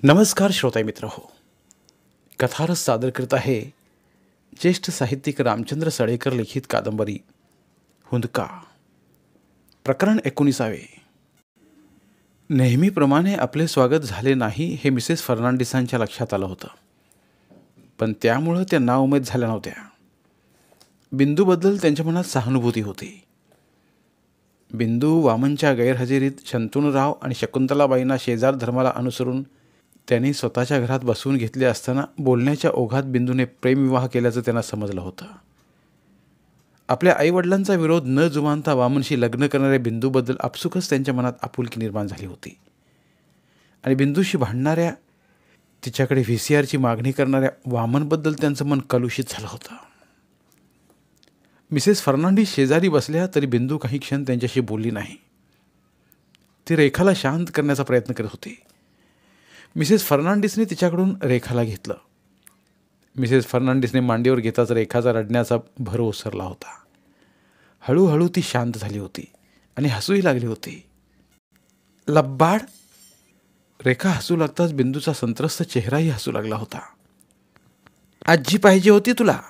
नमस्कार श्रोता मित्र हो. कथारस सादर करत आहे ज्येष्ठ साहित्यिक रामचंद्र सडेकर लिखित कादंबरी हुंदका. प्रकरण 19. नेहमीप्रमाणे आपले स्वागत झाले नाही हे मिसेस फर्नांडिसांच्या लक्षात आलं होतं, पण त्यामुळं त्या नाउमेद झाल्या नव्हत्या. बिंदूबद्दल त्यांच्या मनात सहानुभूती होती. बिंदू वामनच्या गैरहजेरीत शंतनुराव आणि शकुंतलाबाईंना शेजार धर्माला अनुसरून त्यांनी स्वतःच्या घरात बसवून घेतले असताना बोलण्याच्या ओघात बिंदूने प्रेमविवाह केल्याचं त्यांना समजलं होतं. आपल्या आईवडिलांचा विरोध न जुमानता वामनशी लग्न करणाऱ्या बिंदूबद्दल आपसुकच त्यांच्या मनात आपुलकी निर्माण झाली होती. आणि बिंदूशी भांडणाऱ्या, तिच्याकडे VCRची मागणी करणाऱ्या वामनबद्दल त्यांचं मन कलुषित झालं होतं. मिसेस फर्नांडिस शेजारी बसल्या तरी बिंदू काही क्षण त्यांच्याशी बोलली नाही. ती रेखाला शांत करण्याचा प्रयत्न करत होती. मिसेस फर्नांडिसने तिच्याकडून रेखाला घेतलं. मिसेस फर्नांडिसने मांडीवर घेताच रेखाचा रडण्याचा भर ओसरला होता. हळूहळू ती शांत झाली होती आणि हसूही लागली होती. लब्बाड. रेखा हसू लागताच बिंदूचा संत्रस्त चेहराही हसू लागला होता. आजी पाहिजे होती तुला.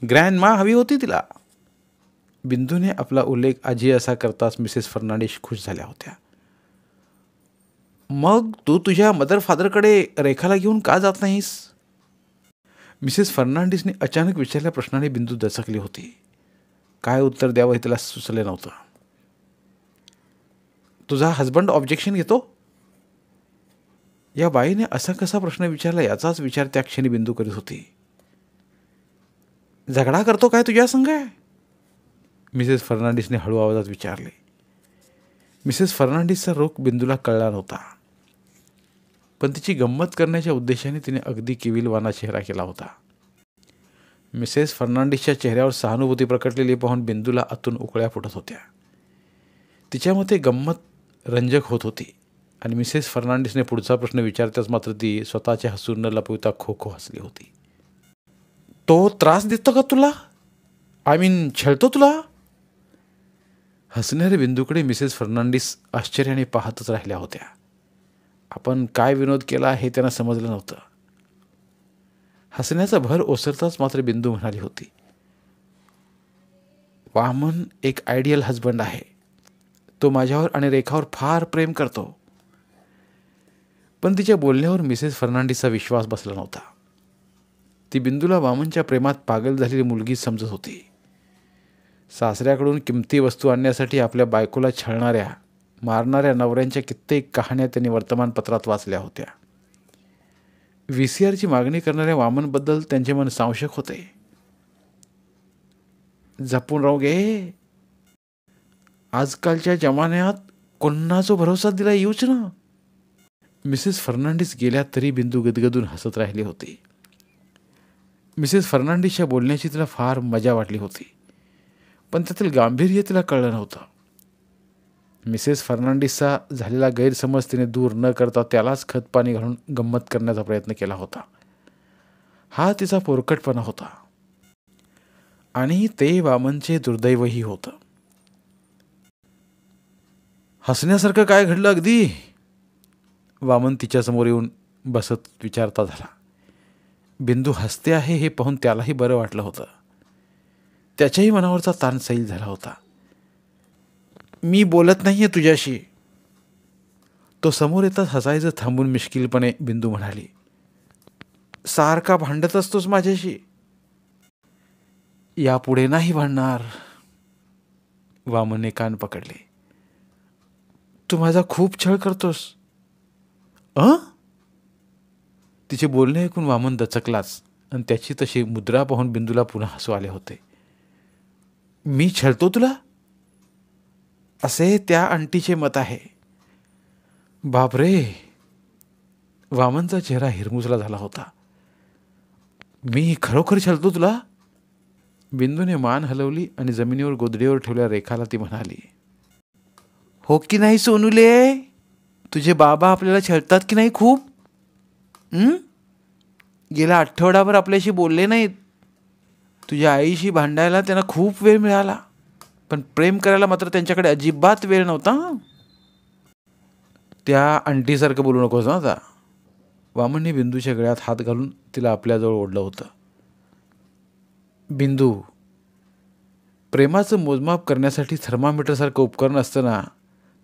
ग्रँडमा हवी होती तिला. बिंदूने आपला उल्लेख आजी असा करताच मिसेस फर्नांडिस खुश झाल्या होत्या. मग तू तुझ्या मदर फादरकडे रेखाला घेऊन का जात नाहीस? मिसेस फर्नांडिसने अचानक विचारल्या प्रश्नाने बिंदू दचकली होती. काय उत्तर द्यावं हे तिला सुचले नव्हतं. तुझा हजबंड ऑब्जेक्शन घेतो? या बाईने असा कसा प्रश्न विचारला याचाच विचार त्या क्षणी बिंदू करीत होती. झगडा करतो काय तुझ्या संग? मिसेस फर्नांडिसने हळू आवाजात विचारले. मिसेस फर्नांडिसचा रोख बिंदूला कळला नव्हता, पण तिची गंमत करण्याच्या उद्देशाने तिने अगदी किविलवाना चेहरा केला होता. मिसेस फर्नांडिसच्या चेहऱ्यावर सहानुभूती प्रकटलेली पाहून बिंदूला आतून उकळ्या फुटत होत्या. तिच्या मते गंमत रंजक होत होती आणि मिसेस फर्नांडिसने पुढचा प्रश्न विचारताच मात्र ती स्वतःच्या हसून न लपविता खो खो हसली होती. तो त्रास देतो का तुला? छळतो तुला? हसणाऱ्या बिंदूकडे मिसेस फर्नांडिस आश्चर्याने पाहतच राहिल्या होत्या. आपण काय विनोद केला हे त्यांना समजलं नव्हतं. हसण्याचा भर ओसरताच मात्र बिंदू म्हणाली होती, वामन एक आयडियल हजबंड आहे. तो माझ्यावर आणि रेखावर फार प्रेम करतो. पण तिच्या बोलण्यावर मिसेस फर्नांडिसचा विश्वास बसला नव्हता. ती बिंदूला वामनच्या प्रेमात पागल झालेली मुलगी समजत होती. सासऱ्याकडून किमती वस्तू आणण्यासाठी आपल्या बायकोला छळणाऱ्या, मारणाऱ्या नवऱ्यांच्या कित्येक कहाण्या त्यांनी वर्तमानपत्रात वाचल्या होत्या. VCRची मागणी करणाऱ्या वामनबद्दल त्यांचे मन संशयक होते. जपून राहू गे. आजकालच्या जमान्यात कोणाचा भरोसा दिला येऊच ना. मिसेस फर्नांडिस गेल्या तरी बिंदू गदगदून हसत राहिली होती. मिसेस फर्नांडिसच्या बोलण्याची तिला फार मजा वाटली होती, पण त्यातील गांभीर्य तिला कळलं नव्हतं. मिसेस फर्नांडिसचा झालेला गैरसमज तिने दूर न करता त्यालाच खतपाणी घालून गंमत करण्याचा प्रयत्न केला होता. हा तिचा पोरकटपणा होता आणि ते वामनचे दुर्दैवही होतं. हसण्यासारखं काय घडलं अगदी? वामन तिच्यासमोर येऊन बसत विचारता झाला. बिंदू हसते आहे हे पाहून त्यालाही बरं वाटलं होतं. त्याच्याही मनावरचा ताण सैल झाला होता. मी बोलत नाहीये तुझ्याशी. तो समोर येताच हसायचं थांबून मिश्किलपणे बिंदू म्हणाली, सारखा भांडत असतोस माझ्याशी. यापुढे नाही भांडणार. वामनने कान पकडले. तू माझा खूप छळ करतोस. तिचे बोलणे ऐकून वामन दचकलाच आणि त्याची तशी मुद्रा पाहून बिंदूला पुन्हा हसू आले होते. मी छळतो तुला असे त्या आंटीचे मत आहे. बापरे. वामनचा चेहरा हिरमुसला झाला होता. मी खरोखर छळतो तुला? बिंदूने मान हलवली आणि जमिनीवर गोदडीवर ठेवल्या रेखाला ती म्हणाली, हो की नाही सोनूले? तुझे बाबा आपल्याला छळतात की नाही खूप? गेला आठवडाभर आपल्याशी बोलले नाहीत. तुझ्या आईशी भांडायला त्यांना खूप वेळ मिळाला, पण प्रेम करायला मात्र त्यांच्याकडे अजिबात वेळ नव्हता. त्या आंटीसारखं बोलू नकोस ना आता. वामनने बिंदूच्या गळ्यात हात घालून तिला आपल्याजवळ ओढलं होतं. बिंदू, प्रेमाचं मोजमाप करण्यासाठी थर्मामीटरसारखं उपकरण असतं ना,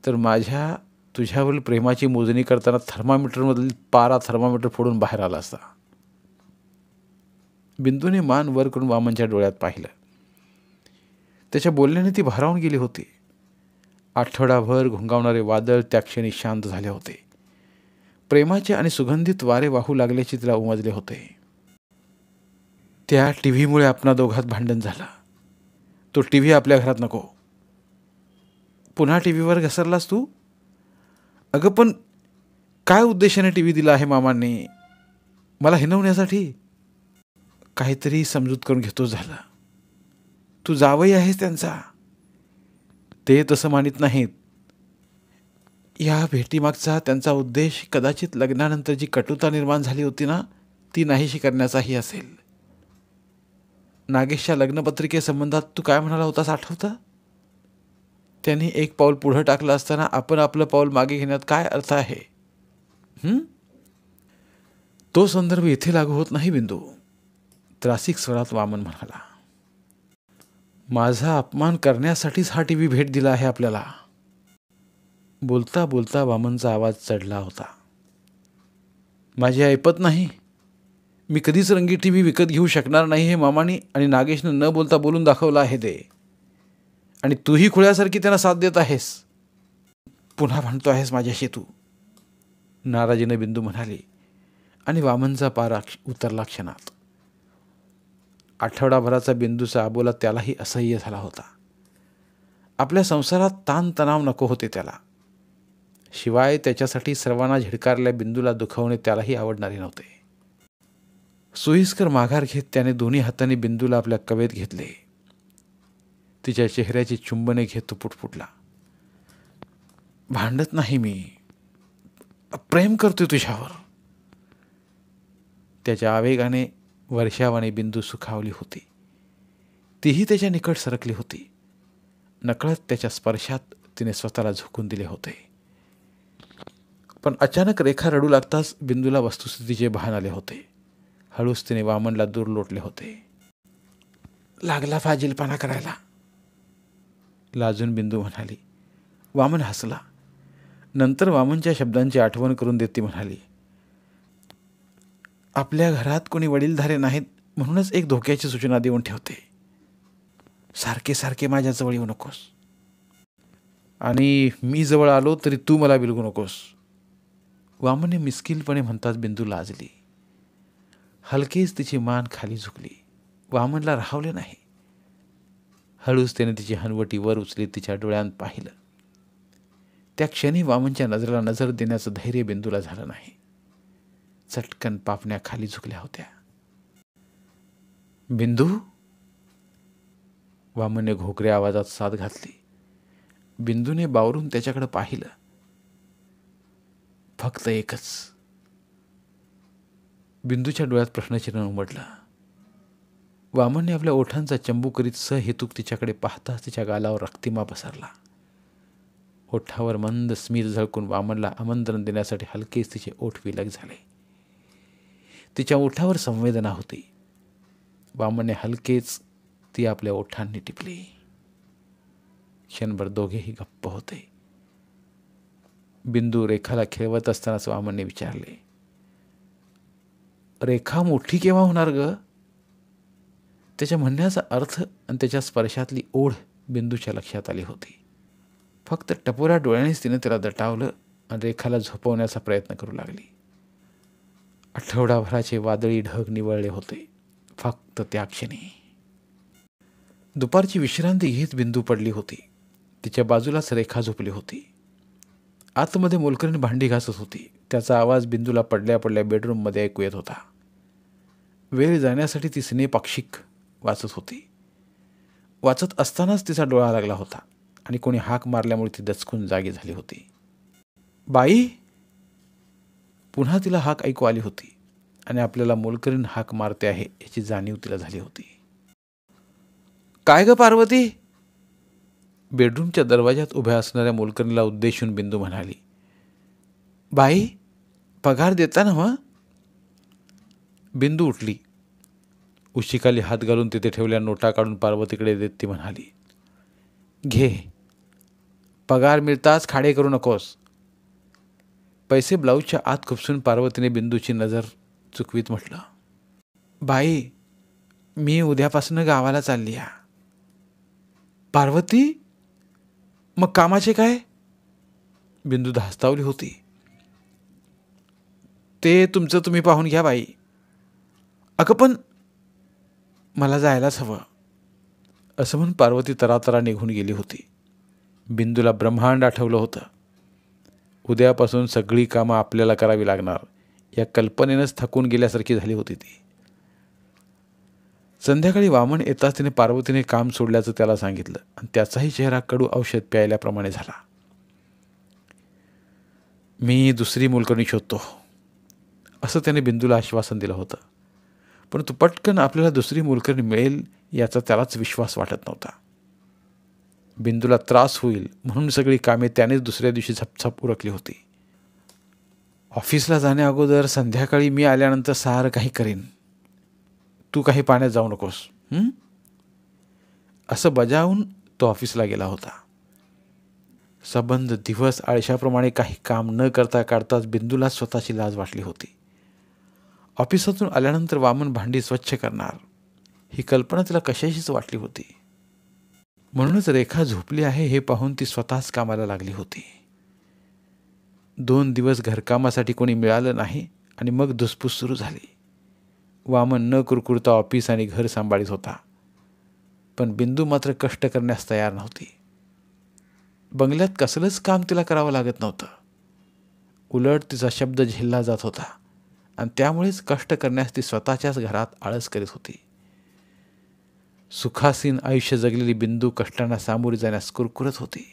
तर माझ्या तुझ्यावरील प्रेमाची मोजणी करताना थर्मामीटरमधील पारा थर्मामीटर फोडून बाहेर आला असता. बिंदूने मान वर करून वामनच्या डोळ्यात पाहिलं. त्याच्या बोलण्याने ती भारावून गेली होती. आठवडाभर घुंगावणारे वादळ त्या क्षणी शांत झाले होते. प्रेमाचे आणि सुगंधित वारे वाहू लागल्याचे तिला उमजले होते. त्या टीव्हीमुळे आपणा दोघात भांडण झालं. तो टीव्ही आपल्या घरात नको. पुन्हा टीव्हीवर घसरलास तू? अगं पण काय उद्देशाने टीव्ही दिला आहे मामांनी? मला हिणवण्यासाठी? काहीतरी समजूत करून घेतो झालं. तू जावई आहेस त्यांचा. ते तसं मानित नाहीत. या भेटीमागचा त्यांचा उद्देश कदाचित लग्नानंतर जी कटुता निर्माण झाली होती ना, ती नाहीशी करण्याचाही असेल. नागेशच्या लग्नपत्रिकेसंबंधात तू काय म्हणाला होतास आठवतं? त्यांनी एक पाऊल पुढं टाकलं असताना आपण आपलं पाऊल मागे घेण्यात काय अर्थ आहे? तो संदर्भ इथे लागू होत नाही बिंदू, त्रासिक स्वरात वामन म्हणाला. माझा अपमान करण्यासाठीच हा टीव्ही भेट दिला आहे आपल्याला. बोलता बोलता वामनचा आवाज चढला होता. माझी ऐपत नाही. मी कधीच रंगीत टीव्ही विकत घेऊ शकणार नाही हे मामानी आणि नागेशनं न बोलता बोलून दाखवलं आहे ते. आणि तूही खुळ्यासारखी त्यांना साथ देत आहेस. पुन्हा म्हणतो आहेस माझ्याशी तू, नाराजीने बिंदू म्हणाली आणि वामनचा पारा उतरला क्षणात. आठवडाभराचा बिंदूचा अबोला त्यालाही असह्य झाला होता. आपल्या संसारात ताणतणाव नको होते त्याला. शिवाय त्याच्यासाठी सर्वांना झिडकारल्या बिंदूला दुखवणे त्यालाही आवडणारे नव्हते. सोयीस्कर माघार घेत त्याने दोन्ही हातांनी बिंदूला आपल्या कवेत घेतले. तिच्या चेहऱ्याची चुंबने घेत तो पुटपुटला. भांडत नाही मी, प्रेम करतोय तुझ्यावर. त्याच्या आवेगाने वर्षावाने बिंदू सुखावली होती. तीही त्याच्या निकट सरकली होती. नकळत त्याच्या स्पर्शात तिने स्वतःला झोकून दिले होते. पण अचानक रेखा रडू लागताच बिंदूला वस्तुस्थितीचे भान आले होते. हळूच तिने वामनला दूर लोटले होते. लागला फाजीलपणा करायला, लाजून बिंदू म्हणाली. वामन हसला. नंतर वामनच्या शब्दांची आठवण करून देत ती म्हणाली, आपल्या घरात कोणी वडीलधारे नाहीत म्हणूनच एक धोक्याची सूचना देऊन ठेवते. सारखे सारखे माझ्या जवळ येऊ नकोस. आणि मी जवळ आलो तरी तू मला बिलगू नकोस. वामनने मिस्किलपणे म्हणताच बिंदू लाजली. हलकेच तिची मान खाली झुकली. वामनला राहवले नाही. हळूच त्याने तिची हनवटी वर उचलीत तिच्या डोळ्यांत पाहिलं. त्या क्षणी वामनच्या नजरेला नजर देण्याचं धैर्य बिंदूला झालं नाही. चटकन पापण्या खाली झुकल्या होत्या. बिंदू, वामनने घोकऱ्या आवाजात साद घातली. बिंदूने बावरून त्याच्याकडे पाहिलं. फक्त एकच. बिंदूच्या डोळ्यात प्रश्नचिन्ह उमटलं. वामनने आपल्या ओठांचा चंबू करीत सहेतुक तिच्याकडे पाहताच तिच्या गालावर रक्तिमा पसरला. ओठावर मंद स्मित झळकून वामनला आमंत्रण देण्यासाठी हलकेच तिचे ओठ विलग झाले. तिच्या ओठावर संवेदना होती. वामनने हलकेच ती आपल्या ओठांनी टिपली. क्षणभर दोघेही गप्प होते. बिंदू रेखाला खेळवत असतानाच वामनने विचारले, रेखा मोठी केव्हा होणार ग? त्याच्या म्हणण्याचा अर्थ आणि त्याच्या स्पर्शातली ओढ बिंदूच्या लक्षात आली होती. फक्त टपोऱ्या डोळ्यानेच तिने त्याला दटावलं आणि रेखाला झोपवण्याचा प्रयत्न करू लागली. आठवडाभराचे वादळी ढग निवळले होते फक्त त्या क्षणी. दुपारची विश्रांती घेत बिंदू पडली होती. तिच्या बाजूलाच रेखा झोपली होती. आतमध्ये मोलकरीण भांडी घासत होती. त्याचा आवाज बिंदूला पडल्या पडल्या बेडरूममध्ये ऐकू येत होता. वेळ जाण्यासाठी ती स्नेपाक्षिक वाचत होती. वाचत असतानाच तिचा डोळा लागला होता आणि कोणी हाक मारल्यामुळे ती दचकून जागी झाली होती. बाई, पुन्हा तिला हाक ऐकू आली होती आणि आपल्याला मोलकरीण हाक मारते आहे याची जाणीव तिला झाली होती. काय ग पार्वती? बेडरूमच्या दरवाजात उभ्या असणाऱ्या मोलकरीणला उद्देशून बिंदू म्हणाली. बाई, पगार देता ना मग? बिंदू उठली. उशीखाली हात घालून तिथे ठेवल्या नोटा काढून पार्वतीकडे देत ती म्हणाली, घे, पगार मिळताच खाडे करू नकोस. पैसे ब्लाऊजच्या आत खुपसून पार्वतीने बिंदूची नजर चुकवीत म्हटलं, बाई, मी उद्यापासून गावाला चालली आहे. पार्वती, मग कामाचे काय? बिंदू धास्तावली होती. ते तुमचं तुम्ही पाहून घ्या बाई. अगं पण मला जायलाच हवं, असं म्हणून पार्वती तरातरा निघून गेली होती. बिंदूला ब्रह्मांड आठवलं होतं. उद्यापासून सगळी कामं आपल्याला करावी लागणार या कल्पनेनंच थकून गेल्यासारखी झाली होती ती. संध्याकाळी वामन येताच तिने पार्वतीने काम सोडल्याचं त्याला सांगितलं आणि त्याचाही चेहरा कडू औषध प्यायल्याप्रमाणे झाला. मी दुसरी मोलकरणी शोधतो, असं त्याने बिंदूला आश्वासन दिलं होतं. परंतु पटकन आपल्याला दुसरी मोलकरणी मिळेल याचा त्यालाच विश्वास वाटत नव्हता. बिंदूला त्रास होईल म्हणून सगळी कामे त्यानेच दुसऱ्या दिवशी झपझप उरकली होती. ऑफिसला जाण्या अगोदर संध्याकाळी मी आल्यानंतर सारं काही करीन, तू काही पाण्यात जाऊ नकोस, असं बजावून तो ऑफिसला गेला होता. सबंध दिवस आळशाप्रमाणे काही काम न करता काढताच बिंदूला स्वतःची लाज वाटली होती. ऑफिसातून आल्यानंतर वामन भांडी स्वच्छ करणार ही कल्पना तिला कशाशीच वाटली होती. म्हणूनच रेखा झोपली आहे हे पाहून ती स्वतःच कामाला लागली होती. 2 दिवस घरकामासाठी कोणी मिळालं नाही आणि मग धुसफूस सुरू झाली. वामन न कुरकुरता ऑफिस आणि घर सांभाळीत होता, पण बिंदू मात्र कष्ट करण्यास तयार नव्हती. बंगल्यात कसलंच काम तिला करावं लागत नव्हतं. उलट तिचा शब्द झेलला जात होता आणि त्यामुळेच कष्ट करण्यास ती स्वतःच्याच घरात आळस करीत होती. सुखासीन आयुष्य जगलेली बिंदू कष्टांना सामोरी जाण्यास कुरकुरत होती.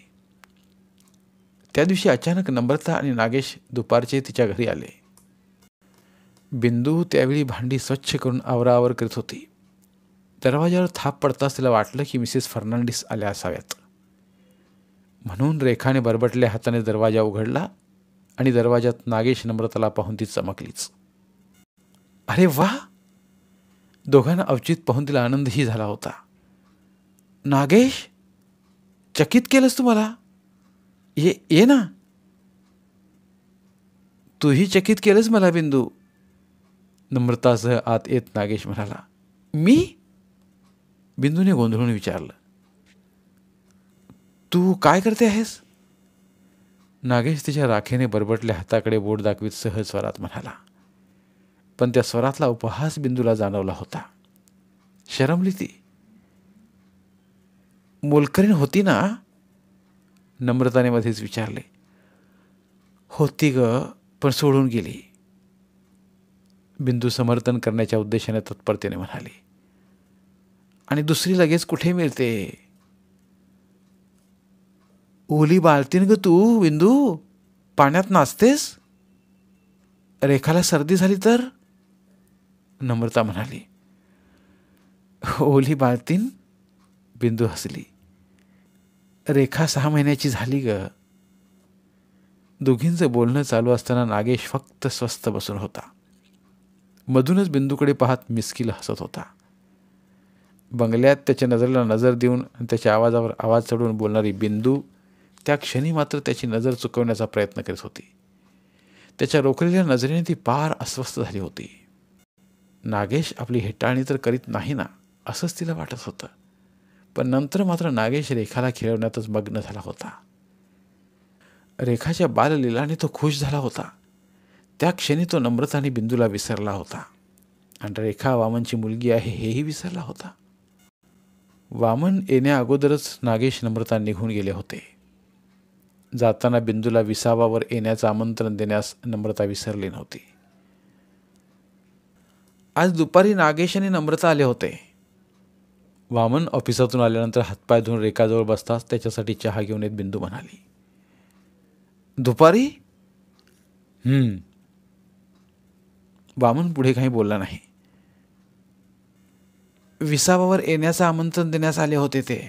त्या दिवशी अचानक नम्रता आणि नागेश दुपारचे तिच्या घरी आले. बिंदू त्यावेळी भांडी स्वच्छ करून आवराआवर करीत होती. दरवाजावर थाप पडताच तिला वाटलं की मिसेस फर्नांडिस आल्या असाव्यात. म्हणून रेखाने बरबटल्या हाताने दरवाजा उघडला आणि दरवाजात नागेश नम्रताला पाहून ती चमकलीच. अरे वा! दोघांना अवचित पाहून तिला आनंदही झाला होता. नागेश, चकित केलंस तू मला. ये ना. तूही चकित केलंस मला बिंदू, नम्रतासह आत येत नागेश म्हणाला. मी? बिंदूने गोंधळून विचारलं. तू काय करते आहेस? नागेश तिच्या राखेने बरबटल्या हाताकडे बोट दाखवीत सहज स्वरात म्हणाला. पण त्या स्वरातला उपहास बिंदूला जाणवला होता. शरमली ती. मोलकरीण होती ना? नम्रताने मध्येच विचारले. होती ग, पण सोडून गेली, बिंदू समर्थन करण्याच्या उद्देशाने तत्परतेने म्हणाली. आणि दुसरी लगेच कुठे मिळते? ओली बाळतीन ग तू बिंदू, पाण्यात नाचतेस. रेखाला सर्दी झाली तर? नम्रता म्हणाली. ओली बाळतीन? बिंदू हसली. रेखा 6 महिन्याची झाली ग. दोघींचं बोलणं चालू असताना नागेश फक्त स्वस्थ बसून होता. मधूनच बिंदूकडे पाहत मिस्किल हसत होता. बंगल्यात त्याच्या नजरेला नजर देऊन आणि त्याच्या आवाजावर आवाज चढवून बोलणारी बिंदू त्या क्षणी मात्र त्याची नजर चुकवण्याचा प्रयत्न करीत होती. त्याच्या रोखलेल्या नजरेने ती पार अस्वस्थ झाली होती. नागेश आपली हेटाळणी तर करीत नाही ना, असंच तिला वाटत होतं. पण नंतर मात्र नागेश रेखाला खेळवण्यातच मग्न झाला होता. रेखाच्या बाललीलाने तो खुश झाला होता. त्या क्षणी तो नम्रता आणि बिंदूला विसरला होता आणि रेखा वामनची मुलगी आहे हेही विसरला होता. वामन येण्या अगोदरच नागेश नम्रता निघून गेले होते. जाताना बिंदूला विसावावर येण्याचं आमंत्रण देण्यास नम्रता विसरली नव्हती. आज दुपारी नागेश आणि नम्रता आले होते. वामन ऑफिसातून आल्यानंतर हातपाय धुवून रेखाजवळ बसताच त्याच्यासाठी चहा घेऊन येत बिंदू म्हणाली. दुपारी? वामन पुढे काही बोलला नाही. विसावावर येण्याचं आमंत्रण देण्यास आले होते ते,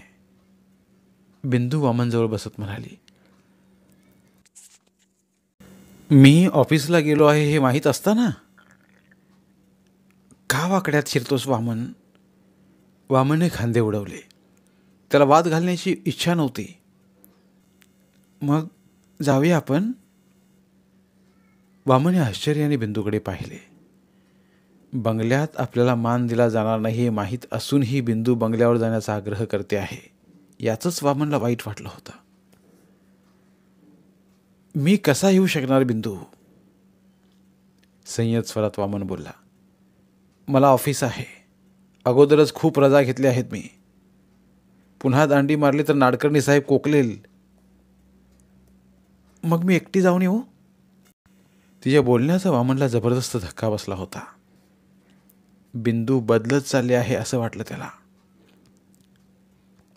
बिंदू वामनजवळ बसत म्हणाली. मी ऑफिसला गेलो आहे हे माहीत असताना का वाकड्यात शिरतोस वामन? वामनने खांदे उडवले. त्याला वाद घालण्याची इच्छा नव्हती. मग जाऊया आपण. वामनने आश्चर्याने बिंदूकडे पाहिले. बंगल्यात आपल्याला मान दिला जाणार नाही हे माहीत असूनही बिंदू बंगल्यावर जाण्याचा आग्रह करते आहे याचंच वामनला वाईट वाटलं होतं. मी कसा येऊ शकणार बिंदू? संयत स्वरात वामन बोलला. मला ऑफिस आहे. अगोदरच खूप रजा घेतल्या आहेत मी. पुन्हा दांडी मारली तर नाडकर्णी साहेब कोकलेल. मग मी एकटी जाऊन येऊ? तिच्या बोलण्याचा वामनला जबरदस्त धक्का बसला होता. बिंदू बदलत चालले आहे असं वाटलं त्याला.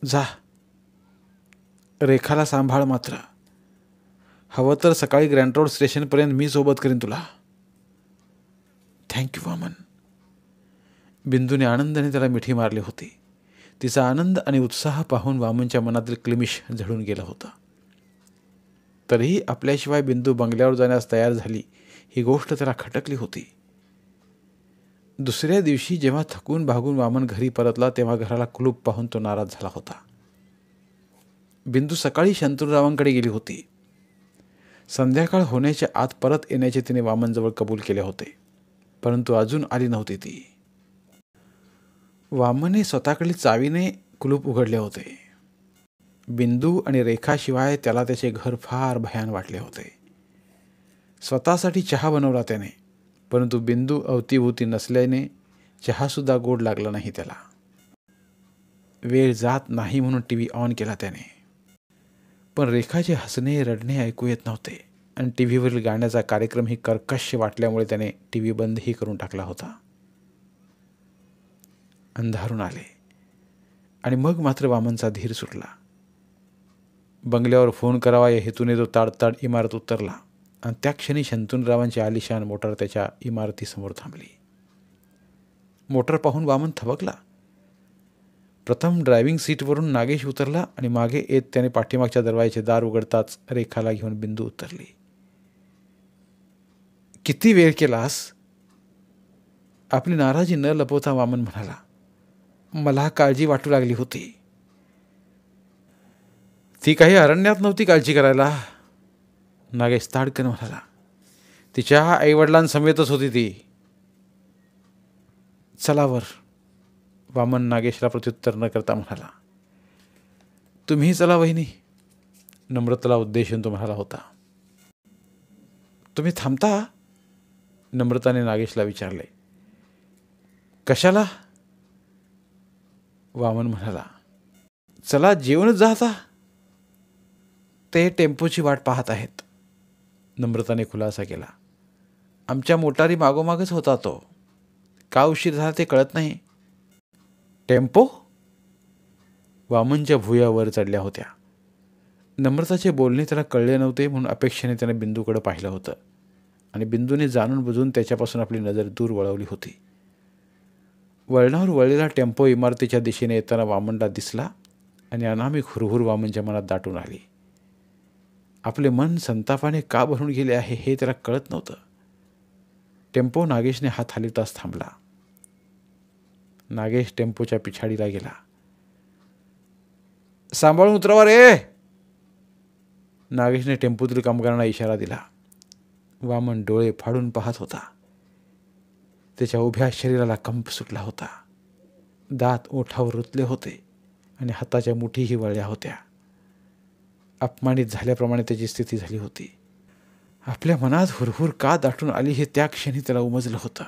जा, रेखाला सांभाळ मात्र. हवं तर सकाळी ग्रँड रोड स्टेशनपर्यंत मी सोबत करीन तुला. थँक्यू वामन. बिंदूने आनंदाने त्याला मिठी मारली होती. तिचा आनंद आणि उत्साह पाहून वामनच्या मनातील क्लिमिश झडून गेलं होतं. तरीही आपल्याशिवाय बिंदू बंगल्यावर जाण्यास तयार झाली ही गोष्ट त्याला खटकली होती. दुसऱ्या दिवशी जेव्हा थकून भागून वामन घरी परतला तेव्हा घराला कुलूप पाहून तो नाराज झाला होता. बिंदू सकाळी शंतनूरावांकडे गेली होती. संध्याकाळ होण्याच्या आत परत येण्याचे तिने वामनजवळ कबूल केले होते, परंतु अजून आली नव्हती ती. वामनने स्वतःकडील चावीने कुलूप उघडले होते. बिंदू आणि रेखाशिवाय त्याला त्याचे घर फार भयान वाटले होते. स्वतःसाठी चहा बनवला त्याने, परंतु बिंदू अवतीभोवती नसल्याने चहासुद्धा गोड लागला नाही त्याला. वेळ जात नाही म्हणून टी व्ही ऑन केला त्याने, पण रेखाचे हसणे रडणे ऐकू येत नव्हते आणि टी व्हीवरील गाण्याचा कार्यक्रमही कर्कश वाटल्यामुळे त्याने टी व्ही बंदही करून टाकला होता. अंधारून आले आणि मग मात्र वामनचा धीर सुटला. बंगल्यावर फोन करावा या हेतूने तो ताडताड इमारत उतरला आणि त्या क्षणी शंतनूरावांची आलिशान मोटार त्याच्या इमारतीसमोर थांबली. मोटार पाहून वामन थबकला. प्रथम ड्रायव्हिंग सीटवरून नागेश उतरला आणि मागे येत त्याने पाठीमागच्या दरवाजाचे दार उघडताच रेखाला घेऊन बिंदू उतरली. किती वेळ केलास? आपली नाराजी न लपवता वामन म्हणाला. मला काळजी वाटू लागली होती. ती काही अरण्यात नव्हती काळजी करायला, नागेश ताडकन म्हणाला. तिच्या आईवडिलांसमेतच होती ती. चला वर, वामन नागेशला प्रत्युत्तर न करता म्हणाला. तुम्ही चला वहिनी, नम्रताला उद्देशून तो म्हणाला होता. तुम्ही थांबता? नम्रताने नागेशला विचारले. कशाला? वामन म्हणाला. चला जेवणच जा आता. ते टेम्पोची वाट पाहत आहेत, नम्रताने खुलासा केला. आमच्या मोटारी मागोमागच होता तो. का उशीर झाला ते कळत नाही. टेम्पो? वामनच्या भुया वर चढल्या होत्या. नम्रताचे बोलणे त्याला कळले नव्हते म्हणून अपेक्षेने त्याने बिंदूकडे पाहिलं होतं आणि बिंदूने जाणून बुजून त्याच्यापासून आपली नजर दूर वळवली होती. वळणावर वळलेला टेम्पो इमारतीच्या दिशेने येताना वामनला दिसला आणि अनामिक हुरहुर वामनच्या मनात दाटून आली. आपले मन संतापाने का भरून गेले आहे हे त्याला कळत नव्हतं. टेम्पो नागेशने हात हलवताच थांबला. नागेश टेम्पोच्या पिछाडीला गेला. सांभाळून उतरवा रे, नागेशने टेम्पोतील कामगारांना इशारा दिला. वामन डोळे फाडून पाहत होता. त्याच्या उभ्या शरीराला कंप सुटला होता. दात ओठावर रुतले होते आणि हाताच्या मुठीही वळल्या होत्या. अपमानित झाल्याप्रमाणे त्याची स्थिती झाली होती. आपल्या मनात हुरहुर का दाटून आली हे त्या क्षणी त्याला उमजलं होतं.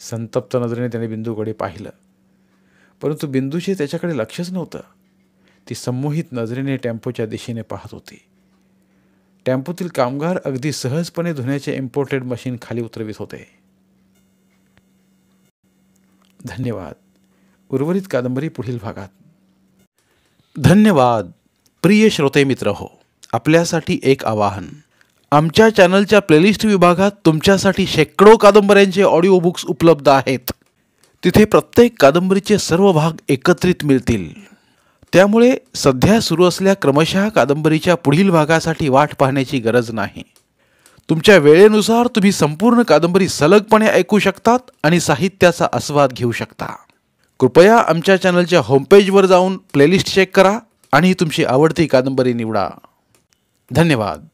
संतप्त नजरेने त्याने बिंदूकडे पाहिलं, परंतु बिंदूचे त्याच्याकडे लक्षच नव्हतं. ती संमोहित नजरेने टेम्पोच्या दिशेने पाहत होती. टेम्पोतील कामगार अगदी सहजपणे धुण्याचे इम्पोर्टेड मशीन खाली उतरवित होते. धन्यवाद. उर्वरित कादंबरी पुढील भागात. धन्यवाद. प्रिय श्रोते मित्र हो, आपल्यासाठी एक आवाहन. आमच्या चॅनलच्या प्लेलिस्ट विभागात तुमच्यासाठी शेकडो कादंबऱ्यांचे ऑडिओ बुक्स उपलब्ध आहेत. तिथे प्रत्येक कादंबरीचे सर्व भाग एकत्रित मिळतील. त्यामुळे सध्या सुरू असलेल्या क्रमशः कादंबरीच्या पुढील भागासाठी वाट पाहण्याची गरज नाही. तुमच्या वेळेनुसार तुम्ही संपूर्ण कादंबरी सलगपणे ऐकू शकतात आणि साहित्याचा आस्वाद घेऊ शकता. कृपया आमच्या चॅनलच्या होमपेजवर जाऊन प्लेलिस्ट चेक करा आणि तुमची आवडती कादंबरी निवडा. धन्यवाद.